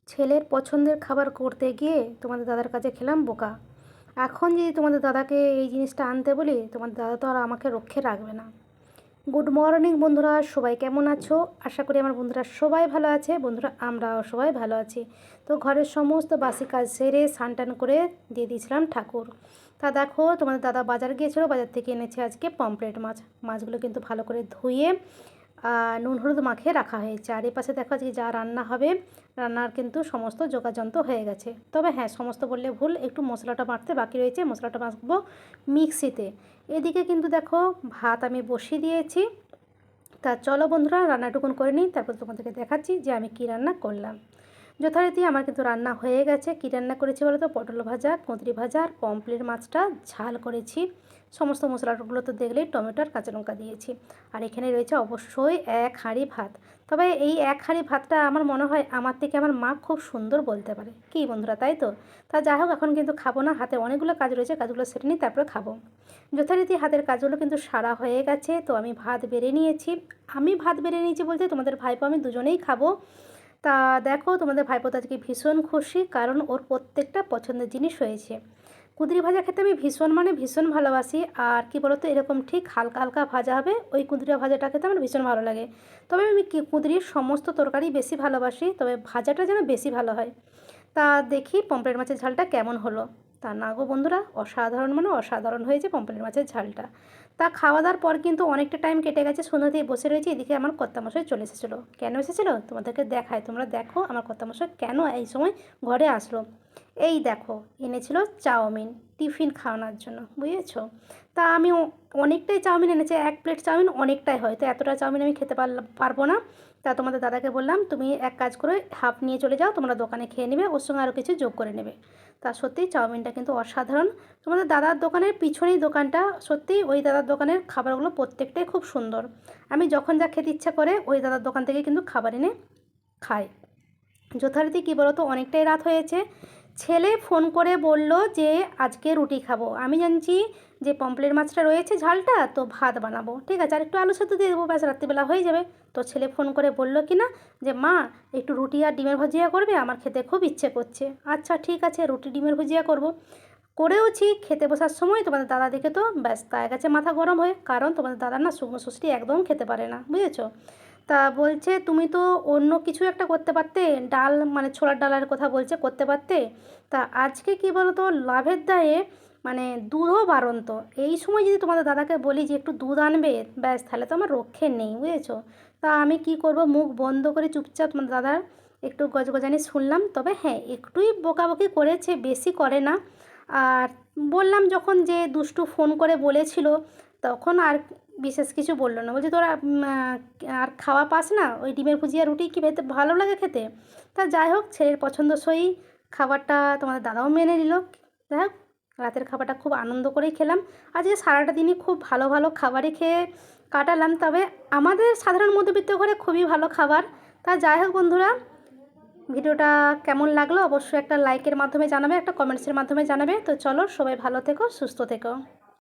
ছেলের পছন্দের খাবার করতে গিয়ে তোমাদের দাদার কাছে খেলাম বোকা। এখন যদি তোমাদের দাদাকে এই জিনিসটা আনতে বলি, তোমাদের দাদা তো আর আমাকে রক্ষে রাখবে না। গুড মর্নিং বন্ধুরা, সবাই কেমন আছো? আশা করি আমার বন্ধুরা সবাই ভালো আছে। বন্ধুরা, আমরাও সবাই ভালো আছি। তো ঘরের সমস্ত বাসি কাজ সেরে স্নান টান করে দিয়ে দিয়েছিলাম ঠাকুর। তা দেখো, তোমাদের দাদা বাজার গিয়েছিলো, বাজার থেকে এনেছে আজকে পমফ্রেট মাছ। মাছগুলো কিন্তু ভালো করে ধুয়ে নুন হলুদ মাখিয়ে রাখা হয়েছে। আর এই পাশে দেখো আজকে যা রান্না হবে, রান্নার কিন্তু সমস্ত যোগাযন্ত্র হয়ে গেছে। তবে হ্যাঁ, সমস্ত বললে ভুল, একটু মশলাটা বাটতে বাকি রয়েছে। মশলাটা বাটবো মিক্সিতে। এদিকে কিন্তু দেখো ভাত আমি বসিয়ে দিয়েছি। তা চলো বন্ধুরা, রান্নাটুকুন করে নিই, তারপর তোমাদেরকে দেখাচ্ছি যে আমি কী রান্না করলাম। যথারীতি আমার কিন্তু রান্না হয়ে গেছে। কী রান্না করেছি বলো তো? পটল ভাজা, কুঁদরি ভাজা আর পমফ্রেট মাছটা ঝাল করেছি। সমস্ত মশলাগুলো তো দেখলেই, টমেটো আর কাঁচা লঙ্কা দিয়েছি। আর এখানে রয়েছে অবশ্যই এক হাঁড়ি ভাত। তবে এই এক হাঁড়ি ভাতটা আমার মনে হয় আমার থেকে আমার মা খুব সুন্দর বলতে পারে। কী বন্ধুরা, তাই তো? তা যাই হোক, এখন কিন্তু খাবো না, হাতে অনেকগুলো কাজ রয়েছে, কাজগুলো সেরে নিই, তারপরে খাবো। যথারীতি হাতের কাজগুলো কিন্তু সারা হয়ে গেছে। তো আমি ভাত বেড়ে নিয়েছি। আমি ভাত বেড়ে নিয়েছি বলতে তোমাদের ভাইপো আমি দুজনেই খাবো। তা দেখো, তোমাদের ভাইপো তো আজকে ভীষণ খুশি, কারণ ওর প্রত্যেকটা পছন্দের জিনিস হয়েছে। কুঁদরি ভাজা খেতে আমি ভীষণ ভালোবাসি। আর কি বলতো, এরকম ঠিক হালকা হালকা ভাজা হবে, ওই কুঁদরি ভাজাটা খেতে আমার ভীষণ ভালো লাগে। তবে আমি কুঁদরির সমস্ত তরকারি বেশি ভালোবাসি, তবে ভাজাটা যেন বেশি ভালো হয়। তা দেখি পমফ্রেট মাছের ঝালটা কেমন হলো। তা না গো বন্ধুরা, অসাধারণ মানে অসাধারণ হয়েছে পমফ্রেট মাছের ঝালটা। তা খাওয়া দাওয়ার পর কিন্তু অনেকটা টাইম কেটে গেছে, সন্ধ্যা দিয়ে বসে রয়েছে। এদিকে আমার কর্তামশাই চলে এসেছিলো। কেন এসেছিলো তোমাদেরকে দেখায়, তোমরা দেখো আমার কর্তামশাই কেন এই সময় ঘরে আসলো। এই দেখো, এনেছিল চাউমিন টিফিন খাওয়ানোর জন্য, বুঝেছো? তা আমি অনেকটাই চাউমিন এনেছে, এক প্লেট চাউমিন অনেকটাই হয়, তো এতটা চাউমিন আমি খেতে পারবো না। তা তোমাদের দাদাকে বললাম, তুমি এক কাজ করে হাফ নিয়ে চলে যাও, তোমরা দোকানে খেয়ে নেবে, ওর সঙ্গে আরও কিছু যোগ করে নেবে। তা সত্যিই চাউমিনটা কিন্তু অসাধারণ। তোমাদের দাদার দোকানের পিছনেই দোকানটা, সত্যিই ওই দাদার দোকানের খাবারগুলো প্রত্যেকটাই খুব সুন্দর। আমি যখন যা খেতে ইচ্ছা করে ওই দাদার দোকান থেকে কিন্তু খাবার এনে খাই। যথারীতি কী বলো তো, অনেকটাই রাত হয়েছে। ছেলে ফোন করে বলল যে আজকে রুটি খাবো। আমি জানছি যে পমফ্রেট মাছটা রয়েছে ঝালটা, তো ভাত বানাবো, ঠিক আছে, আর একটু আলু সেদ্ধ দিয়ে দেবো, ব্যাস রাত্রিবেলা হয়ে যাবে। তো ছেলে ফোন করে বলল কি না যে মা, একটু রুটি আর ডিমের ভুজিয়া করবে, আমার খেতে খুব ইচ্ছে করছে। আচ্ছা ঠিক আছে, রুটি ডিমের ভুজিয়া করব। করেওছি। খেতে বসার সময় তোমাদের দাদা দেখে তো ব্যাস তার কাছে মাথা গরম হয়ে, কারণ তোমাদের দাদা না শুকনো ষষ্ঠী একদম খেতে পারে না, বুঝেছো? তা বলছে তুমি তো অন্য কিছু একটা করতে পারতে, ডাল মানে ছোলার ডালের কথা বলছে, করতে পারতে। তা আজকে কি বলো তো, লাভের দায়ে মানে দুধও বাড়ন্ত। এই সময় যদি তোমাদের দাদাকে বলি যে একটু দুধ আনবে, ব্যাস তাহলে তো আমার রক্ষে নেই, বুঝেছো? তা আমি কি করব, মুখ বন্ধ করে চুপচাপ তোমাদের দাদার একটু গজগজানি শুনলাম। তবে হ্যাঁ, একটুই বকাবকি করেছে, বেশি করে না। আর বললাম যখন যে দুষ্টু ফোন করে বলেছিল, তখন আর বিশেষ কিছু বললো না। বলছে তোরা আর খাওয়া পাস না, ওই ডিমের ভুজিয়া রুটি কি খেতে ভালো লাগে খেতে। তা যাই হোক, ছেলের পছন্দসই খাবারটা তোমাদের দাদাও মেনে নিল। যাই হোক, রাতের খাবারটা খুব আনন্দ করেই খেলাম। আজকে সারাটা দিনই খুব ভালো ভালো খাবারই খেয়ে কাটালাম। তবে আমাদের সাধারণ মধ্যবিত্ত ঘরে খুবই ভালো খাবার। তা যাই হোক বন্ধুরা, ভিডিওটা কেমন লাগলো অবশ্যই একটা লাইকের মাধ্যমে জানাবে, একটা কমেন্টসের মাধ্যমে জানাবে। তো চলো, সবাই ভালো থেকো, সুস্থ থেকো।